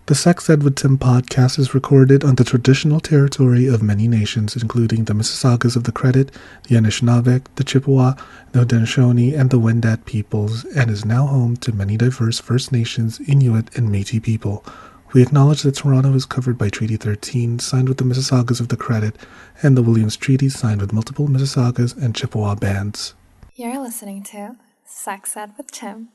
The Sex Ed with Tim podcast is recorded on the traditional territory of many nations, including the Mississaugas of the Credit, the Anishinaabe, the Chippewa, the Haudenosaunee, and the Wendat peoples, and is now home to many diverse First Nations, Inuit, and Métis people. We acknowledge that Toronto is covered by Treaty 13, signed with the Mississaugas of the Credit, and the Williams Treaty, signed with multiple Mississaugas and Chippewa bands. You're listening to Sex Ed with Tim.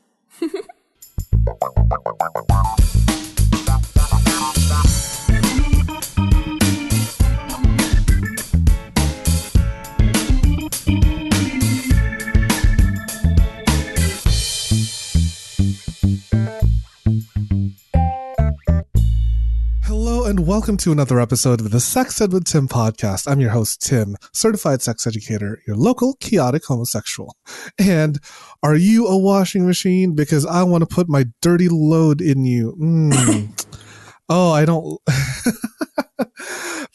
Hello and welcome to another episode of the Sex Ed with Tim podcast. I'm your host, Tim, certified sex educator, your local chaotic homosexual. And are you a washing machine? Because I want to put my dirty load in you. Oh, I don't.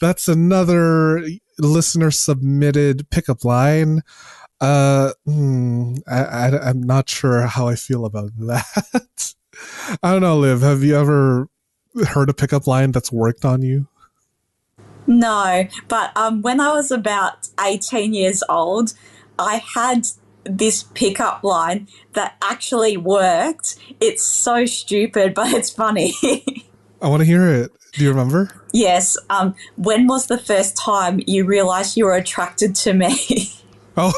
That's another listener submitted pickup line. I'm not sure how I feel about that. I don't know, Liv, have you ever heard a pickup line that's worked on you? No, but when I was about 18 years old, I had this pickup line that actually worked. It's so stupid, but it's funny. I want to hear it. Do you remember? Yes. When was the first time you realized you were attracted to me? Oh.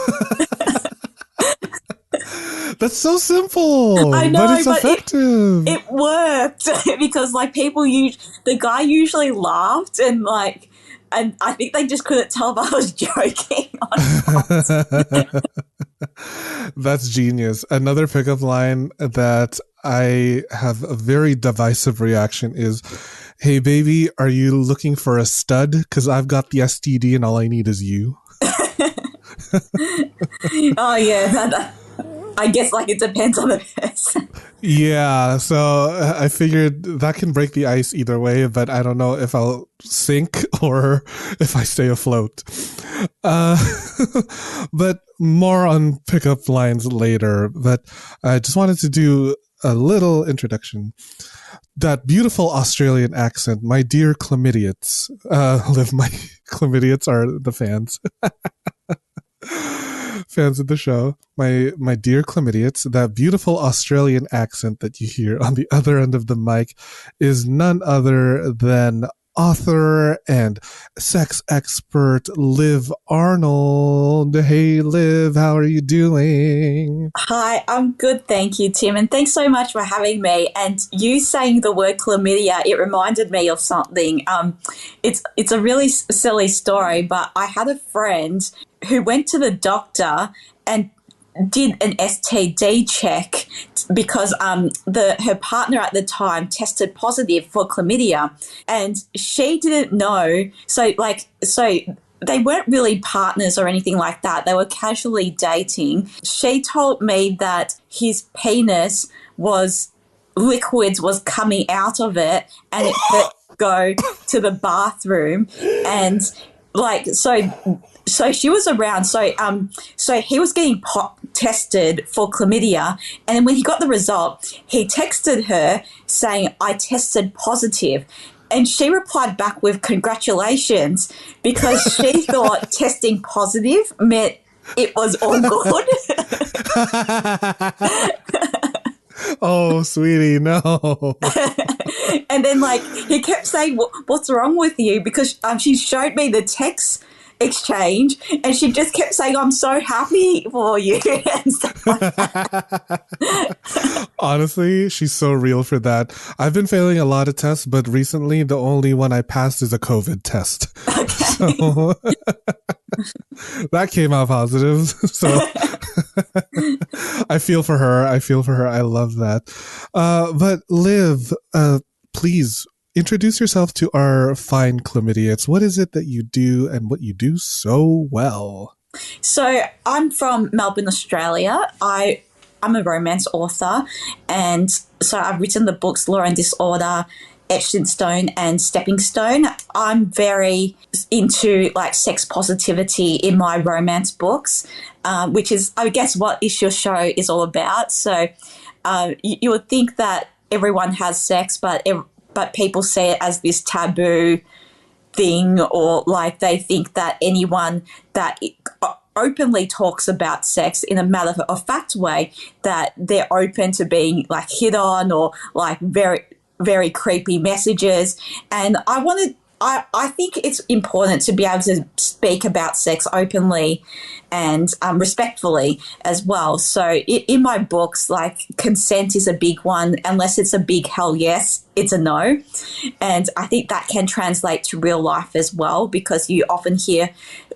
That's so simple. I know, but it's effective. It worked because the guy usually laughed and I think they just couldn't tell if I was joking or not. That's genius. Another pickup line that I have a very divisive reaction is, "Hey baby, are you looking for a stud? Because I've got the STD and all I need is you." Oh yeah, I guess it depends on the person. Yeah, so I figured that can break the ice either way, but I don't know if I'll sink or if I stay afloat. But more on pickup lines later. But I just wanted to do a little introduction. That beautiful Australian accent, my dear chlamydiates. Liv, my chlamydiates are the fans. Fans of the show, my dear chlamydiates, that beautiful Australian accent that you hear on the other end of the mic is none other than author and sex expert Liv Arnold. Hey Liv, how are you doing? Hi, I'm good, thank you, Tim, and thanks so much for having me. And you saying the word chlamydia, it reminded me of something. It's a really silly story, but I had a friend who went to the doctor and did an STD check because her partner at the time tested positive for chlamydia, and she didn't know. So they weren't really partners or anything like that. They were casually dating. She told me that his penis liquids was coming out of it, and it hurt to go to the bathroom, and so she was around. So he was getting tested for chlamydia, and then when he got the result, he texted her saying, "I tested positive." And she replied back with congratulations, because she thought testing positive meant it was all good. Oh, sweetie, no. And then he kept saying, "What's wrong with you?" Because she showed me the text exchange, and she just kept saying, "I'm so happy for you." And stuff like that. Honestly, she's so real for that. I've been failing a lot of tests, but recently the only one I passed is a COVID test. Okay. So that came out positive. So I feel for her. I love that. But Liv, please introduce yourself to our fine chlamydiates. What is it that you do and what you do so well? So I'm from Melbourne, Australia. I'm a romance author, and so I've written the books Law and Disorder, Etched in Stone, and Stepping Stone. I'm very into sex positivity in my romance books, which is, I guess, what your show is all about. So you would think that everyone has sex, but but people see it as this taboo thing, or like they think that anyone that openly talks about sex in a matter of fact way, that they're open to being like hit on or like very, very creepy messages. And I think it's important to be able to speak about sex openly and respectfully as well. So in my books, like consent is a big one. Unless it's a big hell yes, it's a no. And I think that can translate to real life as well, because you often hear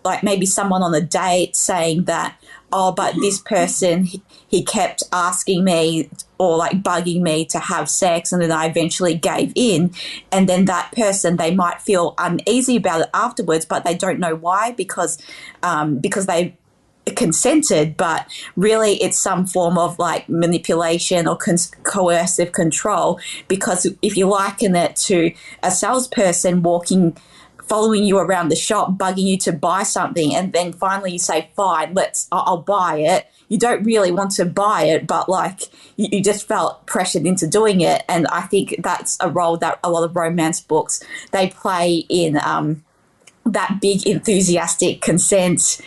like maybe someone on a date saying that, oh, but this person, he kept asking me or like bugging me to have sex, and then I eventually gave in. And then that person, they might feel uneasy about it afterwards, but they don't know why, because they consented, but really it's some form of like manipulation or coercive control. Because if you liken it to a salesperson following you around the shop, bugging you to buy something, and then finally you say, fine, I'll buy it. You don't really want to buy it, but like you just felt pressured into doing it. And I think that's a role that a lot of romance books, they play in that big enthusiastic consent,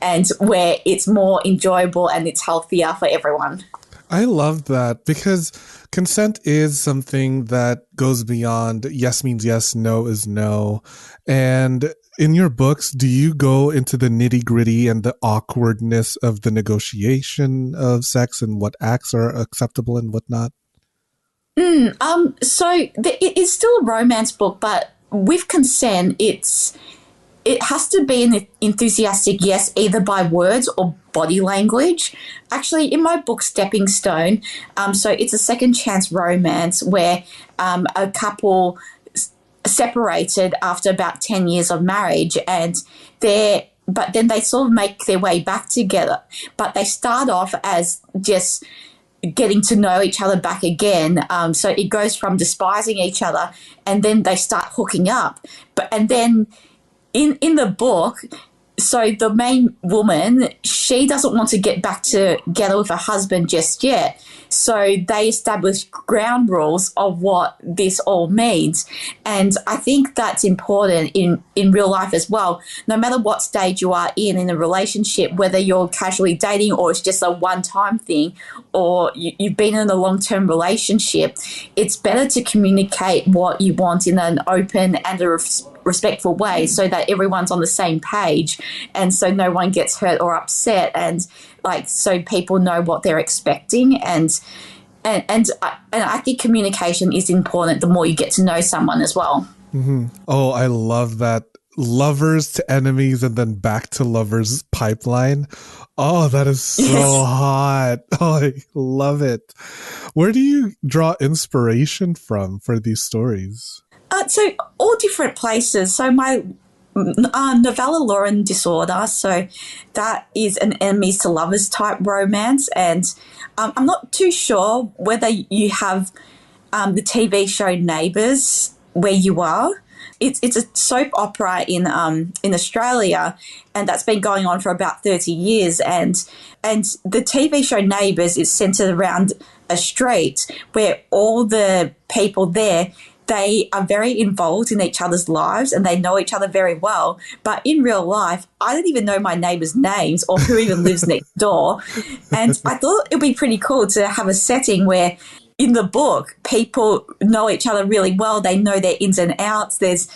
and where it's more enjoyable and it's healthier for everyone. I love that, because consent is something that goes beyond yes means yes, no is no. And in your books, do you go into the nitty gritty and the awkwardness of the negotiation of sex and what acts are acceptable and what not? It is still a romance book, but with consent, it has to be an enthusiastic yes, either by words or body language. Actually, in my book, Stepping Stone, so it's a second chance romance where a couple separated after about 10 years of marriage, but then they sort of make their way back together. But they start off as just getting to know each other back again. So it goes from despising each other, and then they start hooking up. And then in the book, so the main woman, she doesn't want to get back together with her husband just yet. So they establish ground rules of what this all means. And I think that's important in real life as well. No matter what stage you are in a relationship, whether you're casually dating or it's just a one-time thing, or you've been in a long-term relationship, it's better to communicate what you want in an open and a respectful way, so that everyone's on the same page, and so no one gets hurt or upset, and like so people know what they're expecting. And I think communication is important the more you get to know someone as well. Mm-hmm. Oh, I love that. Lovers to enemies and then back to lovers pipeline. Oh, that is so hot. Oh, I love it. Where do you draw inspiration from for these stories? So all different places. So my novella Law and Disorder, so that is an enemies to lovers type romance. And I'm not too sure whether you have the TV show Neighbours where you are. It's a soap opera in Australia, and that's been going on for about 30 years. And the TV show Neighbours is centered around a street where all the people there, they are very involved in each other's lives and they know each other very well. But in real life, I don't even know my neighbours' names or who even lives next door. And I thought it would be pretty cool to have a setting where in the book, people know each other really well. They know their ins and outs. There's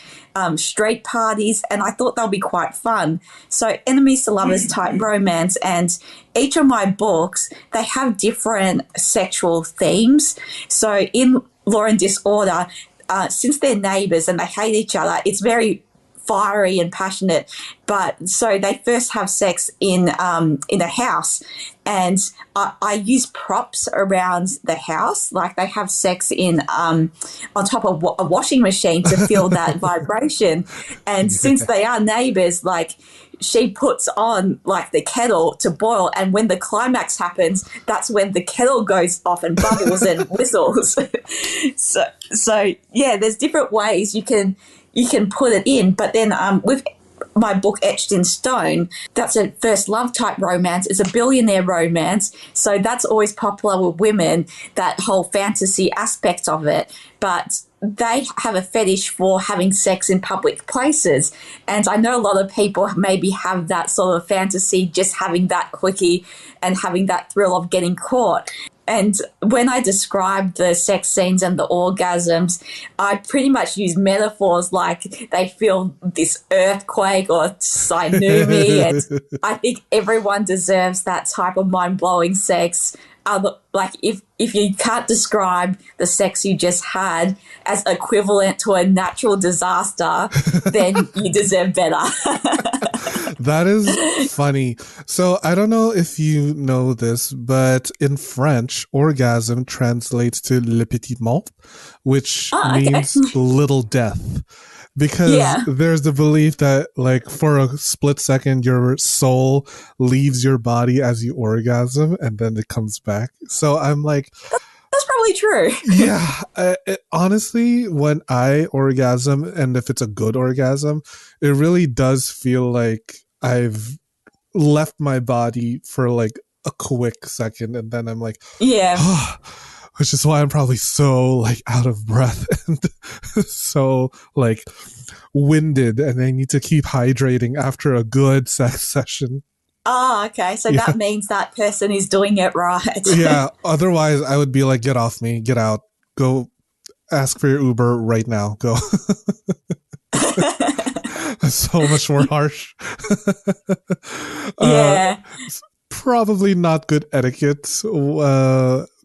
street parties, and I thought they'll be quite fun. So enemies to lovers type romance, and each of my books, they have different sexual themes. So in Law and Disorder, since they're neighbours and they hate each other, it's very fiery and passionate. But so they first have sex in a house, and I use props around the house, like they have sex in on top of a washing machine to feel that vibration. And since they are neighbours, like she puts on like the kettle to boil, and when the climax happens, that's when the kettle goes off and bubbles and whistles. So yeah, there's different ways you can put it in. But then with my book Etched in Stone, that's a first love type romance. It's a billionaire romance. So that's always popular with women, that whole fantasy aspect of it. But they have a fetish for having sex in public places. And I know a lot of people maybe have that sort of fantasy, just having that quickie and having that thrill of getting caught. And when I describe the sex scenes and the orgasms, I pretty much use metaphors like they feel this earthquake or tsunami. And I think everyone deserves that type of mind-blowing sex. Like if you can't describe the sex you just had as equivalent to a natural disaster, then you deserve better. That is funny. So I don't know if you know this, but in French, orgasm translates to le petit mort, which means little death. Because there's the belief that, like, for a split second, your soul leaves your body as you orgasm, and then it comes back. So I'm like, that's probably true. Yeah. Honestly, when I orgasm, and if it's a good orgasm, it really does feel like I've left my body for like a quick second, and then I'm like, oh, which is why I'm probably so like out of breath and so like winded, and I need to keep hydrating after a good sex session. Oh, okay. So that means that person is doing it right. Yeah. Otherwise, I would be like, get off me, get out, go ask for your Uber right now, go. That's so much more harsh. Probably not good etiquette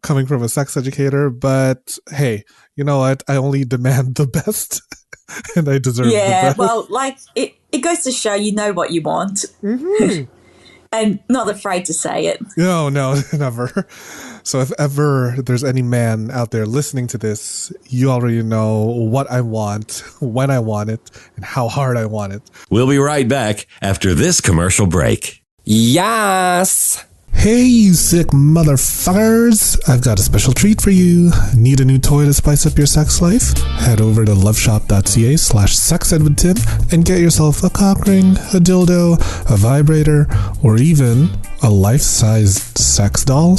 coming from a sex educator, but hey, you know what? I only demand the best and I deserve the best. Well, like it goes to show you know what you want. Mm-hmm. And not afraid to say it. No, never. So if ever there's any man out there listening to this, you already know what I want, when I want it, and how hard I want it. We'll be right back after this commercial break. Yes! Hey, you sick motherfuckers! I've got a special treat for you. Need a new toy to spice up your sex life? Head over to loveshop.ca/sexedwithtim and get yourself a cock ring, a dildo, a vibrator, or even a life-sized sex doll.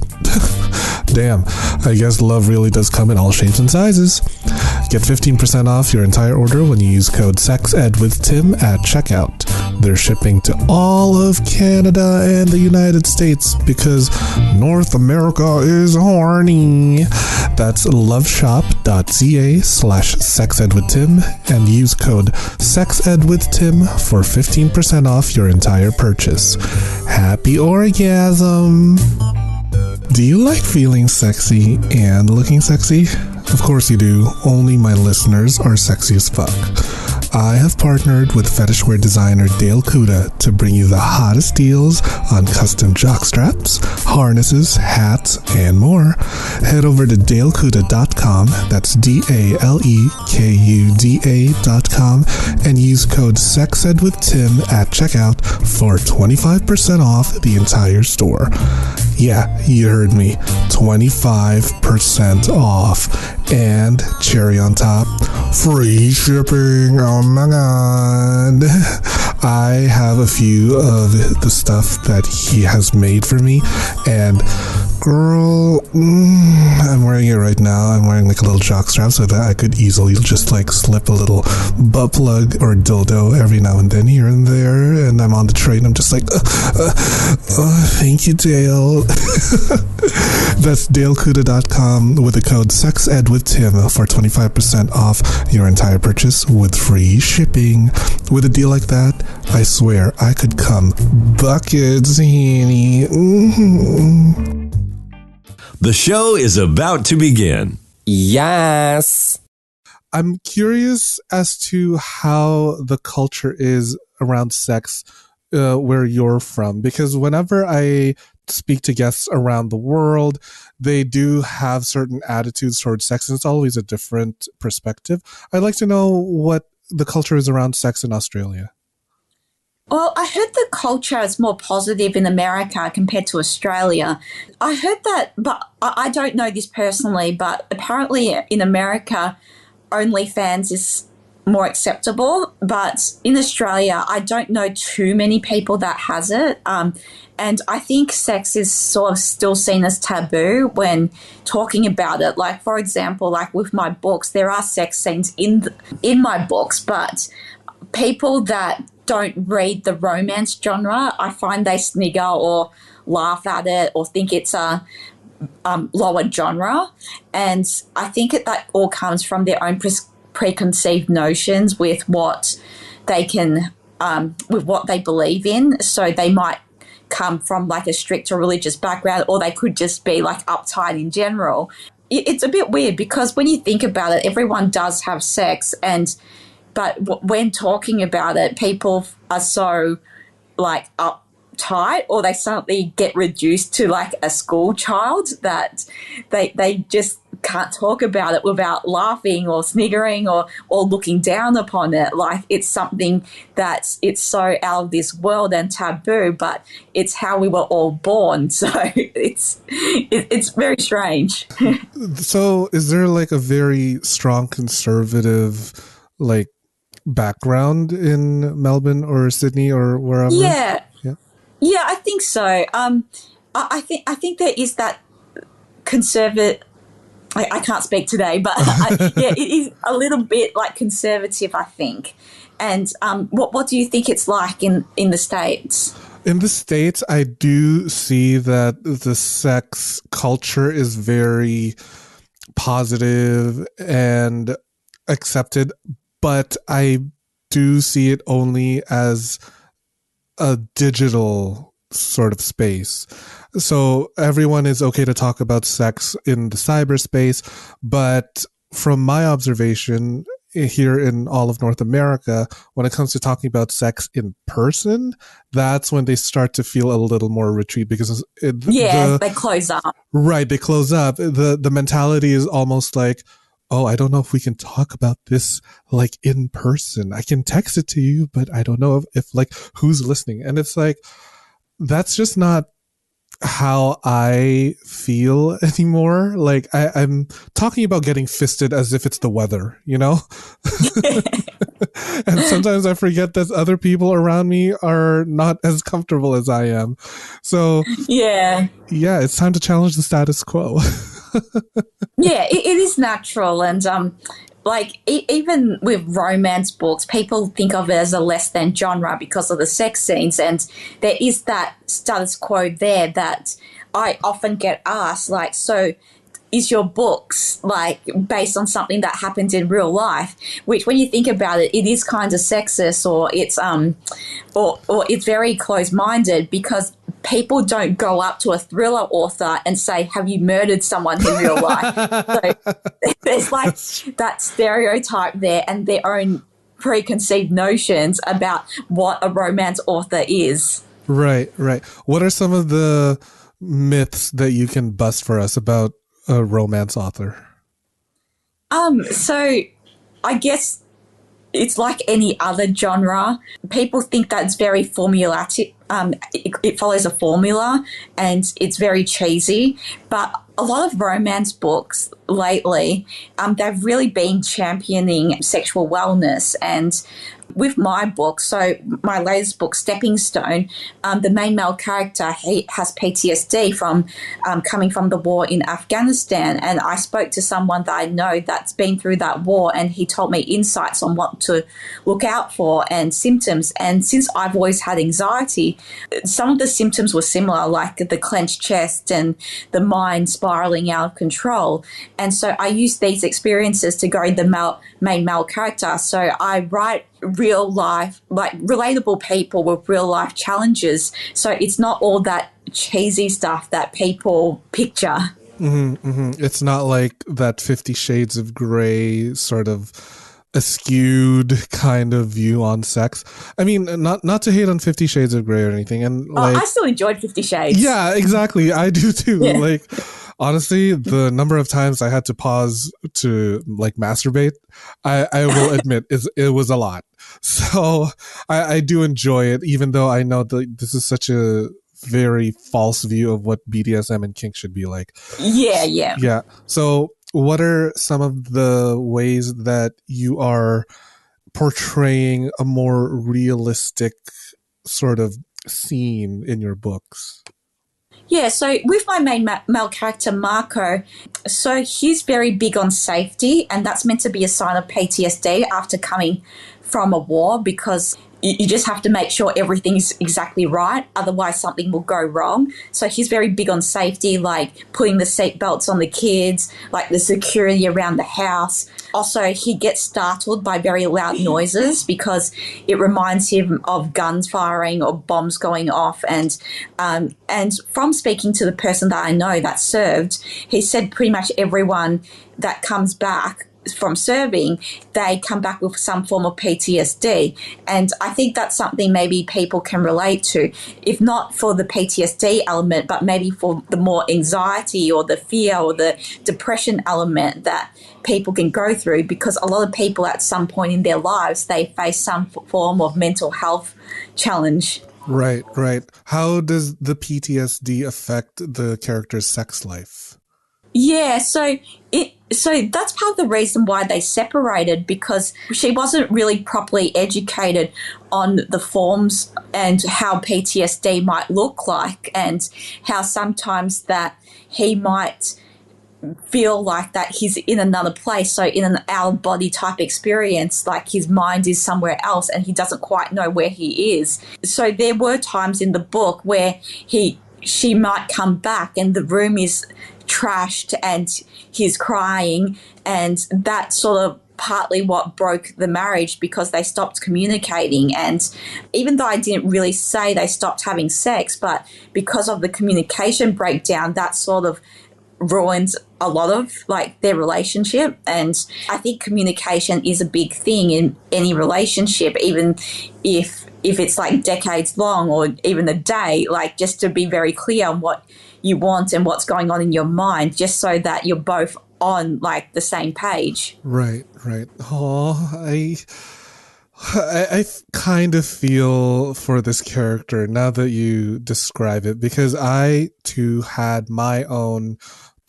Damn, I guess love really does come in all shapes and sizes. Get 15% off your entire order when you use code SEXEDWITHTIM at checkout. They're shipping to all of Canada and the United States because North America is horny. That's loveshop.ca/sexedwithtim and use code SEXEDWITHTIM for 15% off your entire purchase. Happy orgasm! Do you like feeling sexy and looking sexy? Of course you do. Only my listeners are sexy as fuck. I have partnered with fetishwear designer Dale Kuda to bring you the hottest deals on custom jockstraps, harnesses, hats, and more. Head over to dalekuda.com, that's DALEKUDA.com, and use code SEXEDWITHTIM at checkout for 25% off the entire store. Yeah, you heard me. 25% off. And cherry on top, free shipping. Oh my god. I have a few of the stuff that he has made for me, and girl, I'm wearing it right now. I'm wearing like a little jockstrap so that I could easily just like slip a little butt plug or dildo every now and then here and there, and I'm on the train. I'm just like, thank you, Dale. That's dalekuda.com with the code SEXEDWITHTIM for 25% off your entire purchase with free shipping. With a deal like that, I swear I could come buckets, honey. Mm-hmm. The show is about to begin. Yes. I'm curious as to how the culture is around sex where you're from, because whenever I speak to guests around the world, they do have certain attitudes towards sex, and it's always a different perspective. I'd like to know what the culture is around sex in Australia. Well, I heard the culture is more positive in America compared to Australia. I heard that, but I don't know this personally, but apparently in America, OnlyFans is more acceptable. But in Australia, I don't know too many people that has it. And I think sex is sort of still seen as taboo when talking about it. Like, for example, like with my books, there are sex scenes in my books, but people that don't read the romance genre, I find they snigger or laugh at it or think it's a lower genre. And I think that all comes from their own preconceived notions with what they can, with what they believe in. So they might come from like a strict or religious background, or they could just be like uptight in general. It's a bit weird because when you think about it, everyone does have sex, but when talking about it, people are so like uptight, or they suddenly get reduced to like a school child that they just can't talk about it without laughing or sniggering or looking down upon it. Like it's something that it's so out of this world and taboo, but it's how we were all born. So it's very strange. So is there like a very strong conservative like background in Melbourne or Sydney or wherever? Yeah. Yeah, I think so. I think there is that conservative. I can't speak today, but yeah, it is a little bit like conservative, I think. And what do you think it's like in the States? In the States, I do see that the sex culture is very positive and accepted, but I do see it only as a digital sort of space. So everyone is okay to talk about sex in the cyberspace, but from my observation here in all of North America, when it comes to talking about sex in person, that's when they start to feel a little more retreat because they close up. Right, they close up. The mentality is almost like, oh, I don't know if we can talk about this like in person. I can text it to you, but I don't know if like who's listening. And it's like, that's just not how I feel anymore. Like I'm talking about getting fisted as if it's the weather, you know? And sometimes I forget that other people around me are not as comfortable as I am. So yeah, it's time to challenge the status quo. Yeah, it is natural. And even with romance books, people think of it as a less than genre because of the sex scenes. And there is that status quo there that I often get asked, like, so is your books like based on something that happens in real life? Which, when you think about it, it is kind of sexist, or it's very closed-minded, because people don't go up to a thriller author and say, have you murdered someone in real life? So there's like that stereotype there and their own preconceived notions about what a romance author is. Right. What are some of the myths that you can bust for us about a romance author? So I guess it's like any other genre. People think that it's very formulatic. It follows a formula and it's very cheesy. But a lot of romance books lately, they've really been championing sexual wellness. And with my book, so my latest book, Stepping Stone, the main male character, he has PTSD from coming from the war in Afghanistan. And I spoke to someone that I know that's been through that war, and he told me insights on what to look out for and symptoms. And since I've always had anxiety, some of the symptoms were similar, like the clenched chest and the mind spiraling out of control. And so I used these experiences to go the main male character. So I write real life, like relatable people with real life challenges. So it's not all that cheesy stuff that people picture. It's not like that 50 Shades of Grey sort of askewed kind of view on sex. I mean, not to hate on 50 Shades of Grey or anything. And like, I still enjoyed 50 Shades. Yeah, exactly. I do too. Yeah. Like, honestly, the number of times I had to pause to like masturbate, I will admit it was a lot. So I do enjoy it, even though I know that this is such a very false view of what BDSM and kink should be like. Yeah. So what are some of the ways that you are portraying a more realistic sort of scene in your books? Yeah, so with my main male character, Marco, so he's very big on safety, and that's meant to be a sign of PTSD after coming from a war, because you just have to make sure everything's exactly right, otherwise something will go wrong. So he's very big on safety, like putting the seat belts on the kids, like the security around the house. Also, he gets startled by very loud noises because it reminds him of guns firing or bombs going off. And from speaking to the person that I know that served, he said pretty much everyone that comes back from serving, they come back with some form of PTSD. And I think that's something maybe people can relate to, if not for the PTSD element, but maybe for the more anxiety or the fear or the depression element that people can go through, because a lot of people at some point in their lives, they face some form of mental health challenge. Right, right. How does the PTSD affect the character's sex life? Yeah, so that's part of the reason why they separated, because she wasn't really properly educated on the forms and how PTSD might look like, and how sometimes that he might feel like that he's in another place, so in an out-of-body type experience, like his mind is somewhere else and he doesn't quite know where he is. So there were times in the book where she might come back and the room is trashed and he's crying, and that's sort of partly what broke the marriage, because they stopped communicating. And even though I didn't really say they stopped having sex, but because of the communication breakdown, that sort of ruined a lot of like their relationship. And I think communication is a big thing in any relationship, even if it's like decades long or even a day, like just to be very clear on what you want and what's going on in your mind, just so that you're both on like the same page. Right, right. Oh, I kind of feel for this character now that you describe it, because I too had my own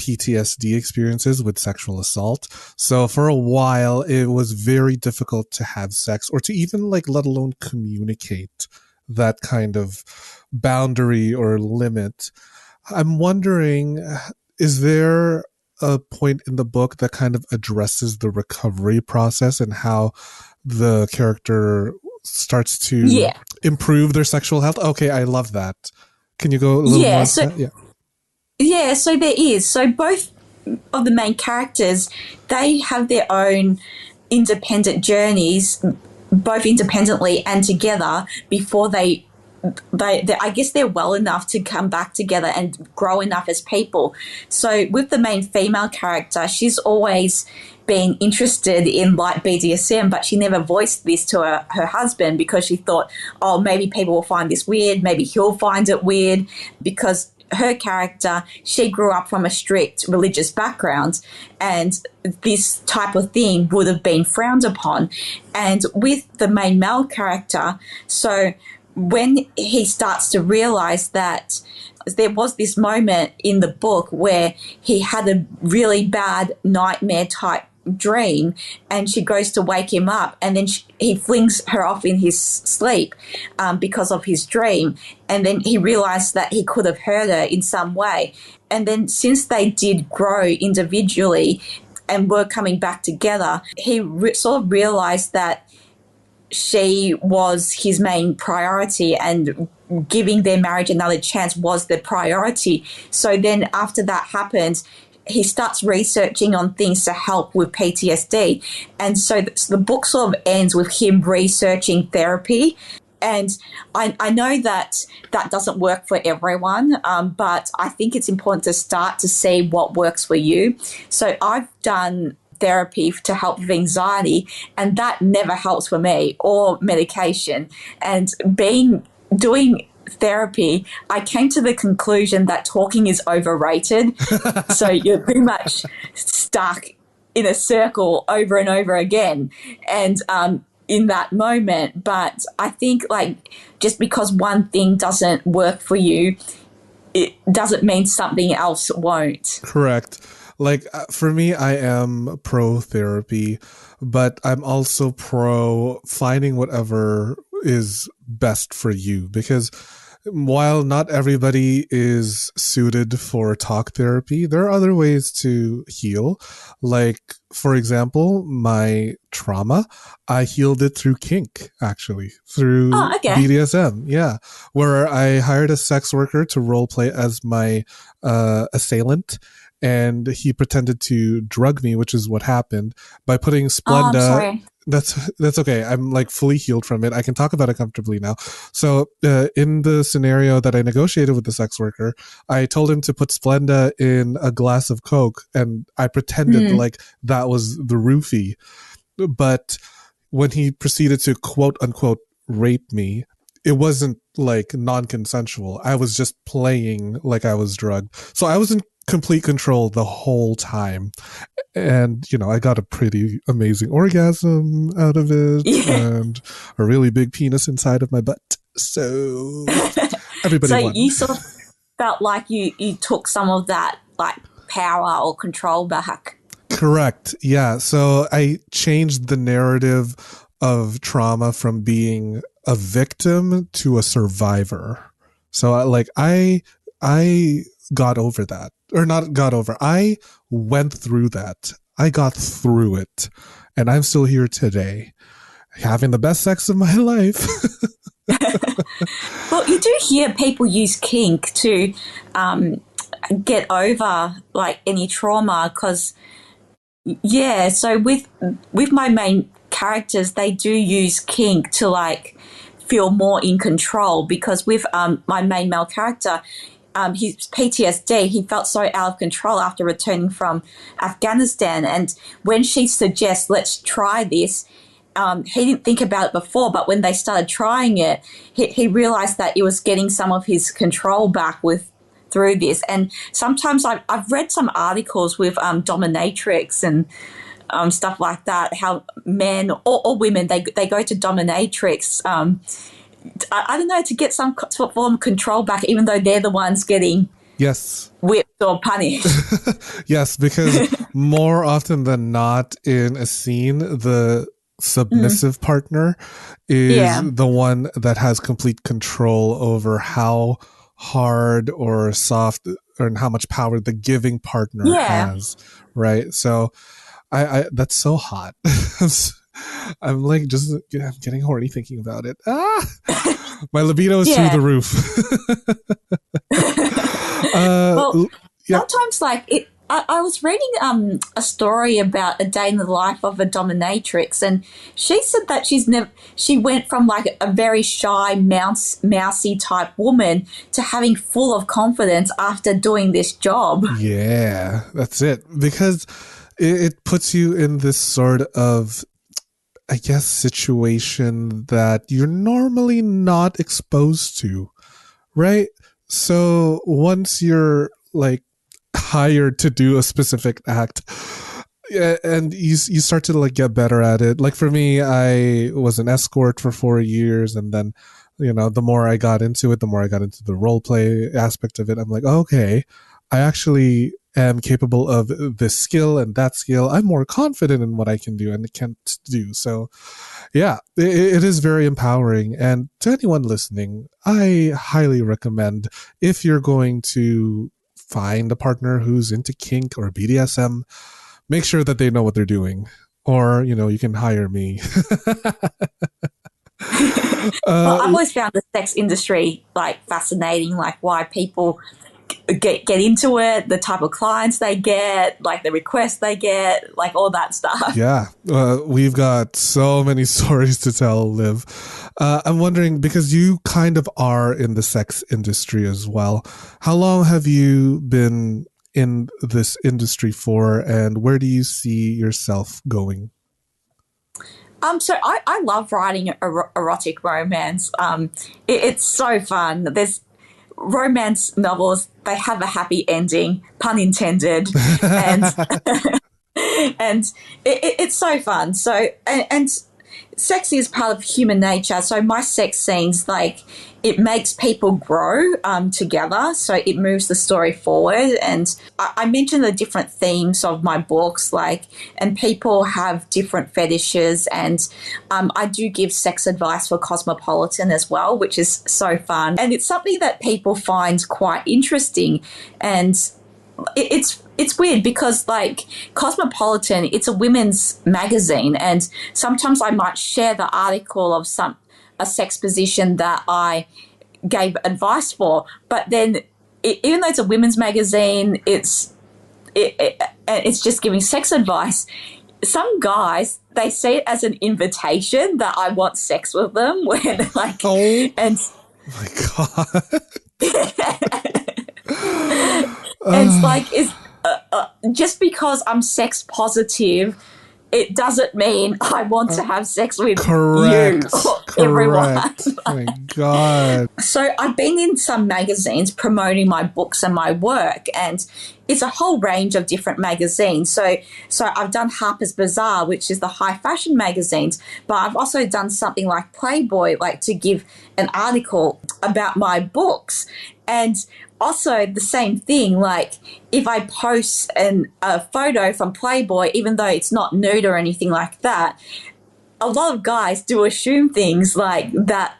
PTSD experiences with sexual assault. So for a while, it was very difficult to have sex, or to even like, let alone communicate that kind of boundary or limit. I'm wondering, is there a point in the book that kind of addresses the recovery process and how the character starts to improve their sexual health? Okay, I love that. Can you go a little more into that? Yeah, so there is. So both of the main characters, they have their own independent journeys, both independently and together, before they I guess they're well enough to come back together and grow enough as people. So with the main female character, she's always been interested in like BDSM, but she never voiced this to her husband, because she thought, oh, maybe people will find this weird, maybe he'll find it weird, because her character, she grew up from a strict religious background, and this type of thing would have been frowned upon. And with the main male character, so when he starts to realize that there was this moment in the book where he had a really bad nightmare type dream, and she goes to wake him up, and then he flings her off in his sleep because of his dream. And then he realized that he could have hurt her in some way. And then since they did grow individually and were coming back together, he sort of realized that she was his main priority, and giving their marriage another chance was the priority. So then after that happened, he starts researching on things to help with PTSD. And so the book sort of ends with him researching therapy. And I know that doesn't work for everyone, but I think it's important to start to see what works for you. So I've done therapy to help with anxiety, and that never helps for me, or medication. And doing therapy, I came to the conclusion that talking is overrated. So you're pretty much stuck in a circle over and over again, and in that moment. But I think like just because one thing doesn't work for you, it doesn't mean something else won't. Correct. Like for me, I am pro therapy, but I'm also pro finding whatever is best for you because while not everybody is suited for talk therapy, there are other ways to heal. Like, for example, my trauma, I healed it through kink, actually, Oh, through okay. BDSM. Yeah. Where I hired a sex worker to role play as my assailant. And he pretended to drug me, which is what happened by putting Oh, I'm Splenda. sorry. That's okay. I'm like fully healed from it. I can talk about it comfortably now. So in the scenario that I negotiated with the sex worker, I told him to put Splenda in a glass of Coke, and I pretended Hmm. like that was the roofie. But when he proceeded to quote unquote rape me, it wasn't like non-consensual. I was just playing like I was drugged. So I was in complete control the whole time. And, I got a pretty amazing orgasm out of it Yeah. and a really big penis inside of my butt. So everybody So won. you sort of felt like you took some of that like power or control back. Correct. Yeah. So I changed the narrative of trauma from being a victim to a survivor. So I got over that, or not got over. I went through that. I got through it, and I'm still here today, having the best sex of my life. Well, you do hear people use kink to get over like any trauma because yeah. So with my main characters, they do use kink to like feel more in control because with my main male character, his PTSD, he felt so out of control after returning from Afghanistan. And when she suggests, let's try this, he didn't think about it before, but when they started trying it, he realized that it was getting some of his control back with through this. And sometimes I've read some articles with dominatrix and stuff like that, how men or women, they go to dominatrix, I don't know, to get some form of control back, even though they're the ones getting Yes. whipped or punished. Yes, because more often than not in a scene, the submissive partner is Yeah. the one that has complete control over how hard or soft and how much power the giving partner Yeah. has, right? So I that's so hot. I'm like I'm getting horny thinking about it. My libido is through Yeah. the roof. Well, Yeah. sometimes like it. I was reading a story about a day in the life of a dominatrix, and she said that she went from like a very shy mousy type woman to having full of confidence after doing this job. Yeah, that's it. Because it puts you in this sort of, I guess, situation that you're normally not exposed to, right? So once you're like hired to do a specific act, yeah, and you start to like get better at it. Like for me, I was an escort for 4 years, and then the more I got into it, the more I got into the role play aspect of it. I'm like, okay, I actually am capable of this skill and that skill. I'm more confident in what I can do and can't do. So yeah, it is very empowering. And to anyone listening, I highly recommend, if you're going to find a partner who's into kink or BDSM, make sure that they know what they're doing. Or, you can hire me. Well, I've uh, always found the sex industry like fascinating, like why people get into it, the type of clients they get, like the requests they get, like all that stuff. yeah, we've got so many stories to tell, Liv. I'm wondering, because you kind of are in the sex industry as well, how long have you been in this industry for, and where do you see yourself going? So I love writing erotic romance. It's so fun. There's romance novels, they have a happy ending, pun intended, and and it's so fun. So and sex is part of human nature. So my sex scenes, like, it makes people grow together. So it moves the story forward. And I mentioned the different themes of my books, like, and people have different fetishes. And I do give sex advice for Cosmopolitan as well, which is so fun. And it's something that people find quite interesting. And it's weird because, like, Cosmopolitan, it's a women's magazine, and sometimes I might share the article of a sex position that I gave advice for, but then even though it's a women's magazine, it's just giving sex advice. Some guys, they see it as an invitation that I want sex with them when, like, and my God. and it's like, just because I'm sex positive, it doesn't mean I want to have sex with you or everyone. Oh my God. So I've been in some magazines promoting my books and my work, and it's a whole range of different magazines. So I've done Harper's Bazaar, which is the high fashion magazines, but I've also done something like Playboy, like to give an article about my books. And also the same thing, like if I post a photo from Playboy, even though it's not nude or anything like that, a lot of guys do assume things like that.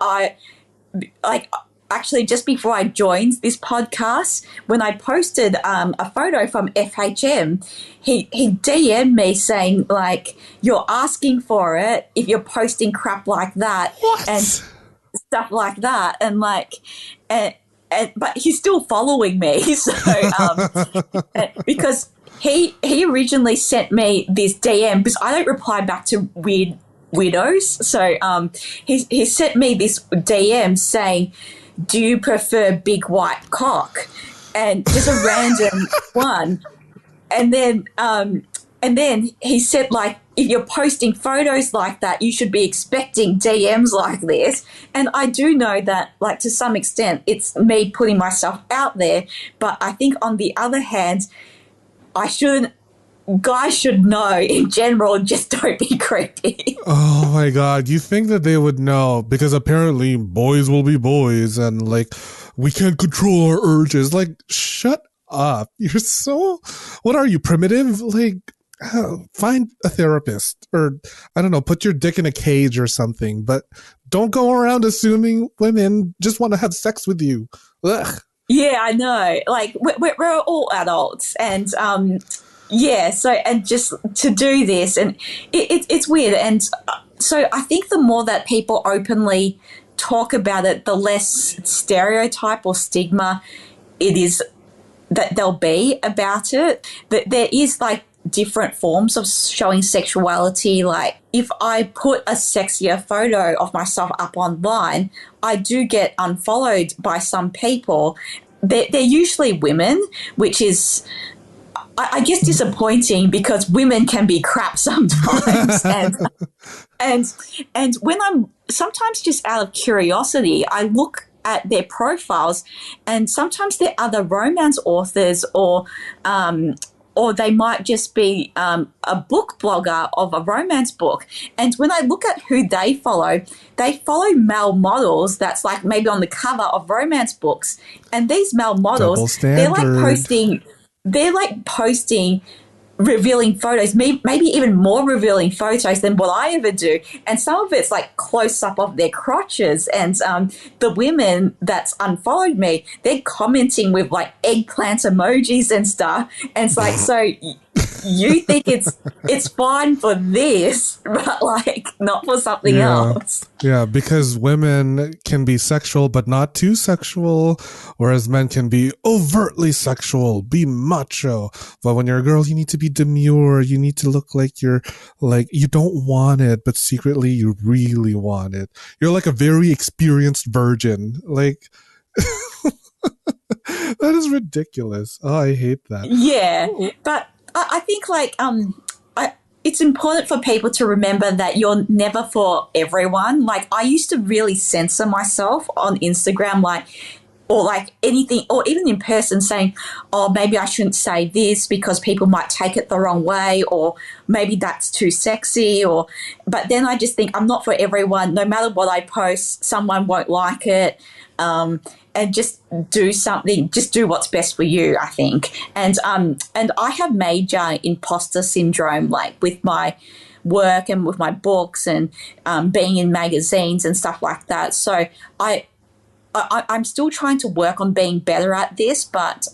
Actually, just before I joined this podcast, when I posted a photo from FHM, he DM'd me saying, like, you're asking for it if you're posting crap like that. What? And stuff like that. And like, but he's still following me. So, because he originally sent me this DM, because I don't reply back to weirdos. So he sent me this DM saying, do you prefer big white cock? And just a random one. And then he said, like, if you're posting photos like that, you should be expecting DMs like this. And I do know that, like, to some extent, it's me putting myself out there. But I think on the other hand, guys should know in general, just don't be creepy. Oh my God. You think that they would know, because apparently boys will be boys and, like, we can't control our urges. Like, shut up. You're so, what are you, primitive? Like, find a therapist, or I don't know, put your dick in a cage or something, but don't go around assuming women just want to have sex with you. Ugh. Yeah, I know. Like, we're all adults, and yeah, so, and just to do this, and it's weird. And so I think the more that people openly talk about it, the less stereotype or stigma it is that there'll be about it. That there is, like, different forms of showing sexuality. Like, if I put a sexier photo of myself up online, I do get unfollowed by some people. They're usually women, which is, I guess, disappointing, because women can be crap sometimes. and when I'm sometimes, just out of curiosity, I look at their profiles, and sometimes they're other romance authors, or they might just be a book blogger of a romance book. And when I look at who they follow male models that's, like, maybe on the cover of romance books. And these male models, they're like posting revealing photos, maybe even more revealing photos than what I ever do. And some of it's, like, close up of their crotches. And the women that's unfollowed me, they're commenting with, like, eggplant emojis and stuff. And it's like, so you think it's fine for this, but, like, not for something else. Yeah, because women can be sexual but not too sexual, whereas men can be overtly sexual, be macho. But when you're a girl, you need to be demure. You need to look like you're, like, you don't want it, but secretly you really want it. You're like a very experienced virgin. Like, that is ridiculous. Oh, I hate that. Yeah, but I think, like, it's important for people to remember that you're never for everyone. Like, I used to really censor myself on Instagram, like, or like anything, or even in person saying, oh, maybe I shouldn't say this because people might take it the wrong way, or maybe that's too sexy, but then I just think I'm not for everyone. No matter what I post, someone won't like it. And just do something, just do what's best for you, I think. And I have major imposter syndrome, like with my work and with my books and being in magazines and stuff like that. So I'm still trying to work on being better at this, but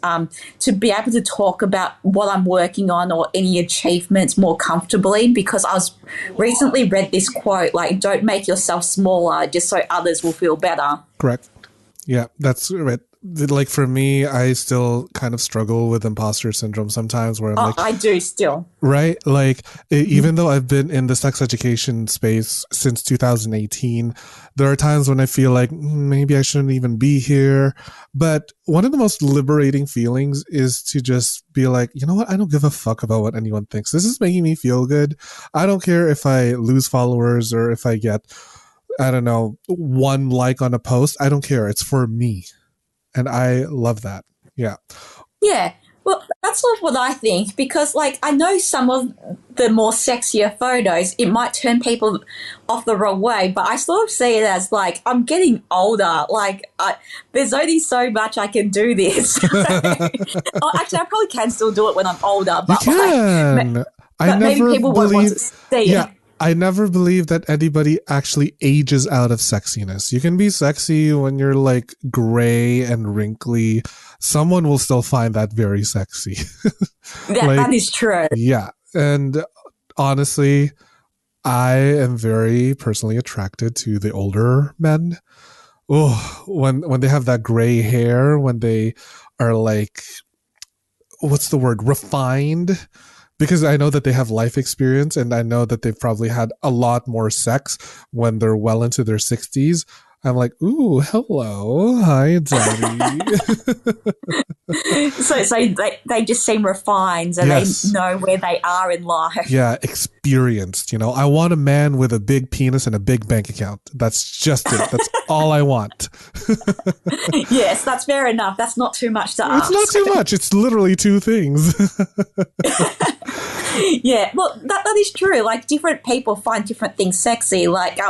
to be able to talk about what I'm working on or any achievements more comfortably, because I was recently read this quote, like, don't make yourself smaller just so others will feel better. Correct. Yeah, that's right. Like for me, I still kind of struggle with imposter syndrome sometimes where I'm like, I do still. Right? Like, even though I've been in the sex education space since 2018, there are times when I feel like maybe I shouldn't even be here. But one of the most liberating feelings is to just be like, you know what? I don't give a fuck about what anyone thinks. This is making me feel good. I don't care if I lose followers or if I get, I don't know, 1 like on a post. I don't care. It's for me. And I love that. Yeah. Yeah. Well, that's sort of what I think, because, like, I know some of the more sexier photos, it might turn people off the wrong way, but I sort of see it as, like, I'm getting older. Like, there's only so much I can do this. Oh, actually, I probably can still do it when I'm older. But, you can. Like, but maybe people won't want to see it. I never believe that anybody actually ages out of sexiness. You can be sexy when you're like gray and wrinkly. Someone will still find that very sexy. That is true. Yeah. And honestly, I am very personally attracted to the older men. Oh, when they have that gray hair, when they are like, what's the word? Refined. Because I know that they have life experience and I know that they've probably had a lot more sex when they're well into their 60s. I'm like, ooh, hello. Hi, daddy. So they just seem refined and Yes. they know where they are in life. Yeah, experienced. You know, I want a man with a big penis and a big bank account. That's just it. That's all I want. Yes, that's fair enough. That's not too much to ask. It's not too much. It's literally 2 things. Yeah, well, that is true. Like, different people find different things sexy. Like,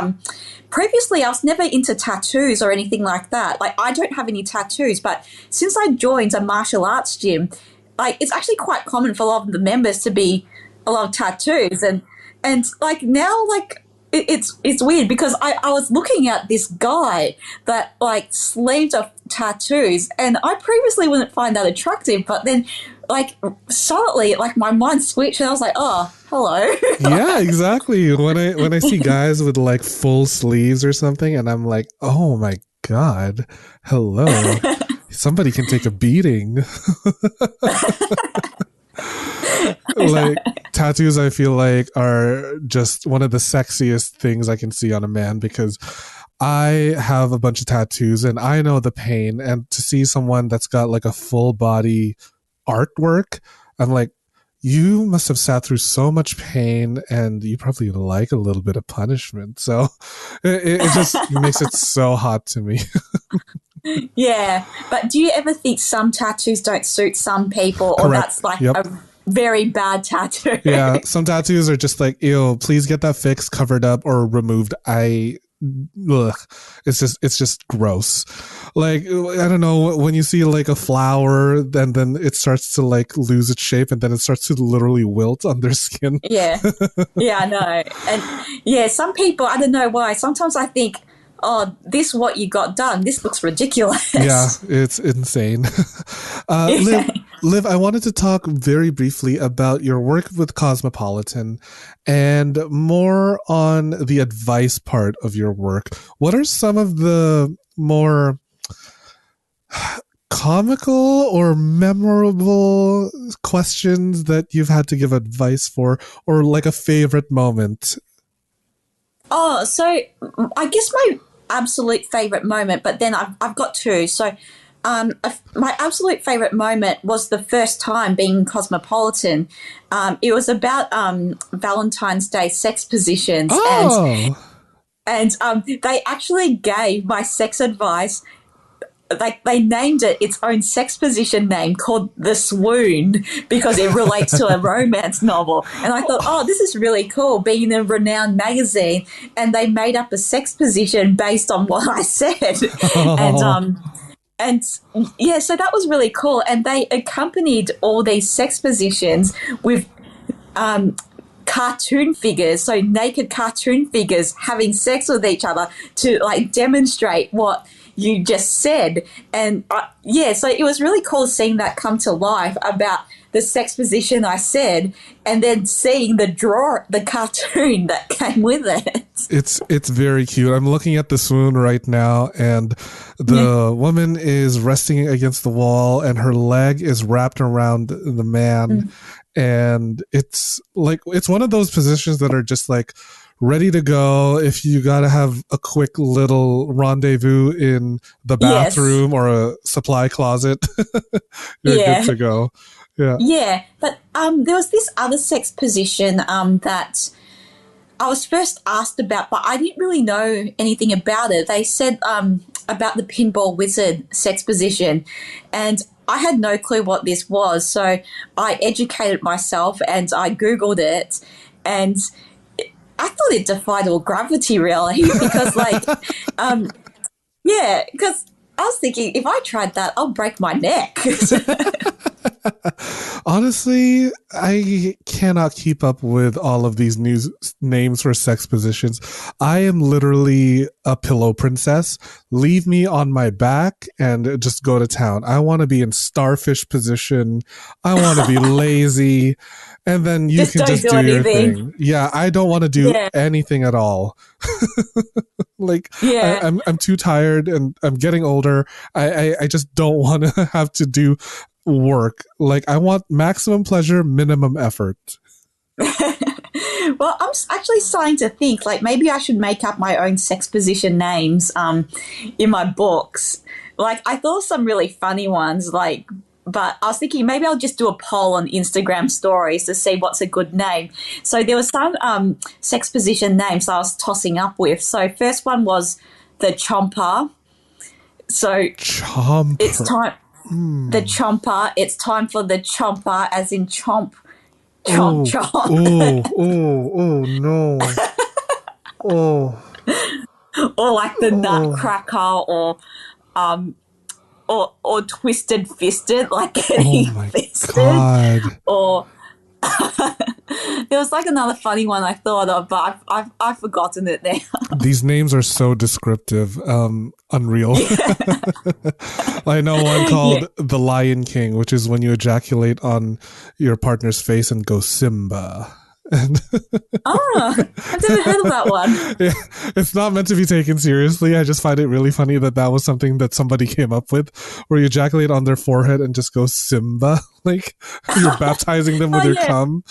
previously I was never into tattoos or anything like that. Like, I don't have any tattoos, but since I joined a martial arts gym, like, it's actually quite common for a lot of the members to be a lot of tattoos. And like, now, like, it's weird because I was looking at this guy that, like, sleeved of tattoos, and I previously wouldn't find that attractive, but then, like, suddenly, like, my mind switched and I was like, oh, hello. Yeah, exactly. When I see guys with like full sleeves or something and I'm like, oh my God, hello. Somebody can take a beating. Like, tattoos, I feel like, are just one of the sexiest things I can see on a man, because I have a bunch of tattoos and I know the pain, and to see someone that's got like a full body artwork, I'm like, you must have sat through so much pain and you probably like a little bit of punishment. So it just makes it so hot to me. Yeah, but do you ever think some tattoos don't suit some people, or Correct. that's like Yep. a very bad tattoo? Yeah, some tattoos are just like, ew, please get that fixed, covered up, or removed. Ugh, it's just gross. Like, I don't know, when you see like a flower, and then it starts to like lose its shape, and then it starts to literally wilt on their skin. Yeah, I know. And yeah, some people, I don't know why, sometimes I think, oh, this what you got done, this looks ridiculous. Yeah, it's insane. Liv, I wanted to talk very briefly about your work with Cosmopolitan and more on the advice part of your work. What are some of the more comical or memorable questions that you've had to give advice for, or like a favorite moment? Oh, so I guess my absolute favorite moment, but then I've got 2. So my absolute favorite moment was the first time being Cosmopolitan. It was about Valentine's Day sex positions. Oh, And they actually gave my sex advice like they named it its own sex position name called The Swoon because it relates to a romance novel. And I thought, oh, this is really cool, being in a renowned magazine, and they made up a sex position based on what I said. And yeah, so that was really cool. And they accompanied all these sex positions with cartoon figures, so naked cartoon figures having sex with each other to like demonstrate what you just said. And yeah, so it was really cool seeing that come to life about the sex position I said, and then seeing the cartoon that came with it. It's very cute. I'm looking at the swoon right now, and the woman is resting against the wall, and her leg is wrapped around the man. And it's one of those positions that are just like ready to go if you got to have a quick little rendezvous in the bathroom or a supply closet. You're good to go. Yeah, but there was this other sex position that I was first asked about, but I didn't really know anything about it. They said about the pinball wizard sex position, and I had no clue what this was. So I educated myself and I Googled it, and I thought it defied all gravity, really, because because I was thinking if I tried that, I'll break my neck. Honestly, I cannot keep up with all of these new names for sex positions. I am literally a pillow princess. Leave me on my back and just go to town. I want to be in starfish position. I want to be lazy. And then you can just do your thing. Yeah, I don't want to do anything at all. I'm too tired and I'm getting older. I just don't want to have to do work. Like, I want maximum pleasure, minimum effort. Well, I'm actually starting to think like maybe I should make up my own sex position names in my books. Like, I thought of some really funny ones, but I was thinking maybe I'll just do a poll on Instagram stories to see what's a good name. So there was some sex position names I was tossing up with. So first one was the chomper. So chomper. It's time. The chomper. It's time for the chomper, as in chomp, chomp, chomp. Oh, no. Or like the nutcracker, or twisted fisted, like getting fisted. God. Or there was like another funny one I thought of, but I've forgotten it now. These names are so descriptive. Unreal. I know one called the Lion King, which is when you ejaculate on your partner's face and go Simba. I've never heard of that one. Yeah, it's not meant to be taken seriously. I just find it really funny that was something that somebody came up with, where you ejaculate on their forehead and just go Simba, like you're baptizing them with your cum.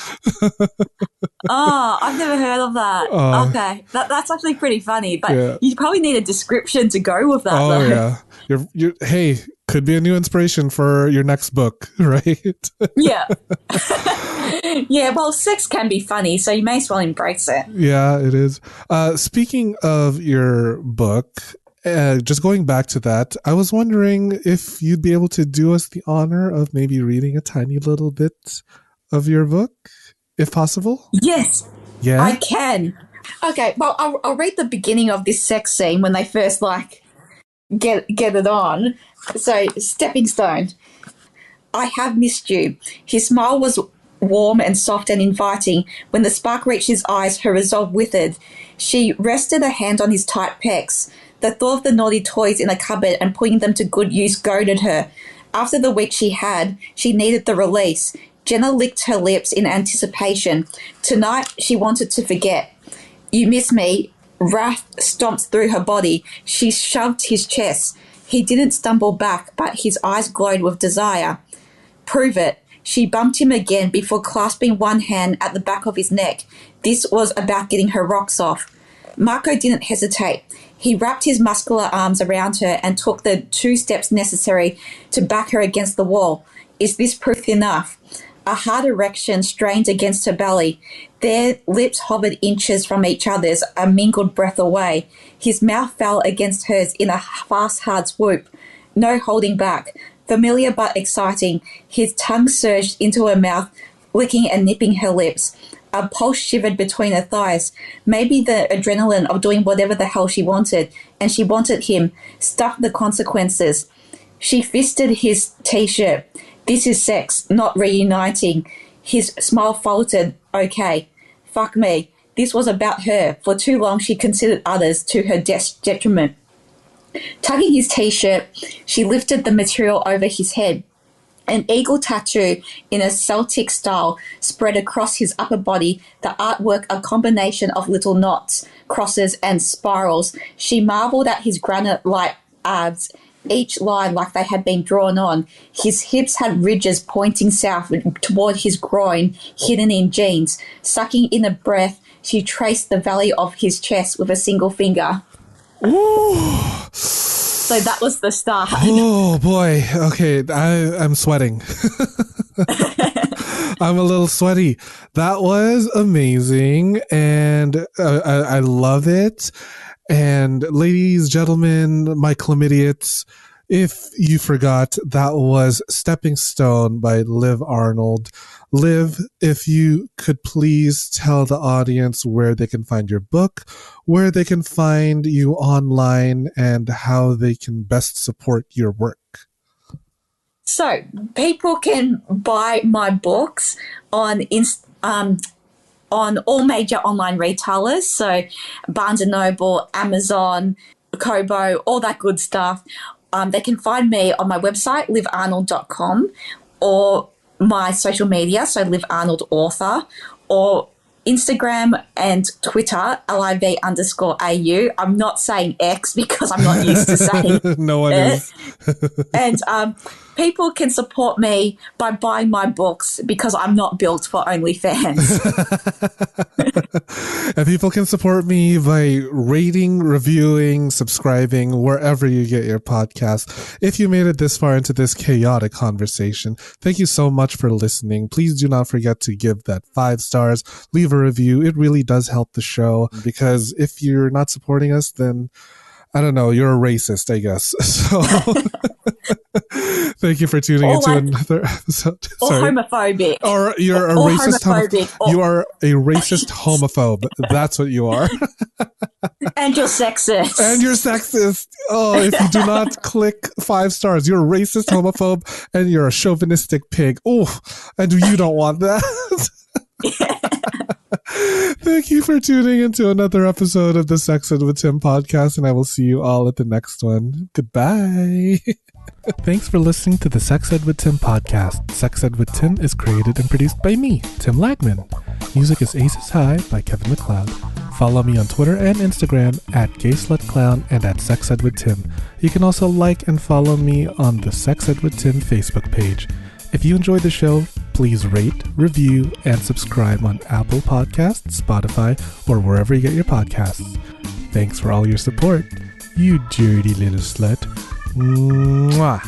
I've never heard of that. Okay, that's actually pretty funny, but you probably need a description to go with that. Yeah, you're hey, could be a new inspiration for your next book, right? Yeah. Yeah, well, sex can be funny, so you may as well embrace it. Yeah, it is. Speaking of your book, just going back to that, I was wondering if you'd be able to do us the honor of maybe reading a tiny little bit of your book, if possible. Yes, I can. Okay, well, I'll read the beginning of this sex scene when they first, get it on. So, stepping stone. I have missed you. His smile was warm and soft and inviting. When the spark reached his eyes, her resolve withered. She rested a hand on his tight pecs. The thought of the naughty toys in the cupboard and putting them to good use goaded her. After the week she had, she needed the release. Jenna licked her lips in anticipation. Tonight, she wanted to forget. You miss me. Wrath stomped through her body. She shoved his chest. He didn't stumble back, but his eyes glowed with desire. Prove it. She bumped him again before clasping one hand at the back of his neck. This was about getting her rocks off. Marco didn't hesitate. He wrapped his muscular arms around her and took the 2 steps necessary to back her against the wall. Is this proof enough? A hard erection strained against her belly. Their lips hovered inches from each other's, a mingled breath away. His mouth fell against hers in a fast, hard swoop. no holding back. Familiar but exciting, his tongue surged into her mouth, licking and nipping her lips. A pulse shivered between her thighs. Maybe the adrenaline of doing whatever the hell she wanted, and she wanted him. Stuff the consequences. She fisted his t-shirt. This is sex, not reuniting. His smile faltered. Okay. Fuck me. This was about her. For too long she considered others to her detriment. Tugging his t-shirt, she lifted the material over his head. An eagle tattoo in a Celtic style spread across his upper body, the artwork a combination of little knots, crosses, and spirals. She marveled at his granite-like abs, each line like they had been drawn on. His hips had ridges pointing south toward his groin, hidden in jeans. Sucking in a breath, she traced the valley of his chest with a single finger. Ooh. So that was the start. Oh boy. Okay, I'm sweating. I'm a little sweaty. That was amazing, and I love it. And ladies, gentlemen, my chlamydiates, if you forgot, that was Stepping Stone by Liv Arnold. Liv, if you could please tell the audience where they can find your book, where they can find you online, and how they can best support your work. So people can buy my books on all major online retailers, so Barnes & Noble, Amazon, Kobo, all that good stuff. They can find me on my website, livarnold.com, or my social media, so Liv Arnold Author, or Instagram and Twitter, LIV_AU. I'm not saying X because I'm not used to saying No one is. And people can support me by buying my books because I'm not built for OnlyFans. And people can support me by rating, reviewing, subscribing, wherever you get your podcast. If you made it this far into this chaotic conversation, thank you so much for listening. Please do not forget to give that 5 stars, leave a review. It really does help the show, because if you're not supporting us, then I don't know, you're a racist, I guess. So thank you for tuning into another episode. Or homophobic. Or you're a racist homophobe. You are a racist homophobe. That's what you are. And you're sexist. And you're sexist. Oh, if you do not click 5 stars, you're a racist homophobe and you're a chauvinistic pig. Oh, and you don't want that. Thank you for tuning into another episode of the Sex Ed with Tim podcast, and I will see you all at the next one. Goodbye. Thanks for listening to the Sex Ed with Tim podcast. Sex Ed with Tim is created and produced by me, Tim Lagman. Music is Aces High by Kevin MacLeod. Follow me on Twitter and Instagram at GaySlutClown and at Sex Ed with Tim. You can also like and follow me on the Sex Ed with Tim Facebook page. If you enjoyed the show, please rate, review, and subscribe on Apple Podcasts, Spotify, or wherever you get your podcasts. Thanks for all your support, you dirty little slut. Mwah.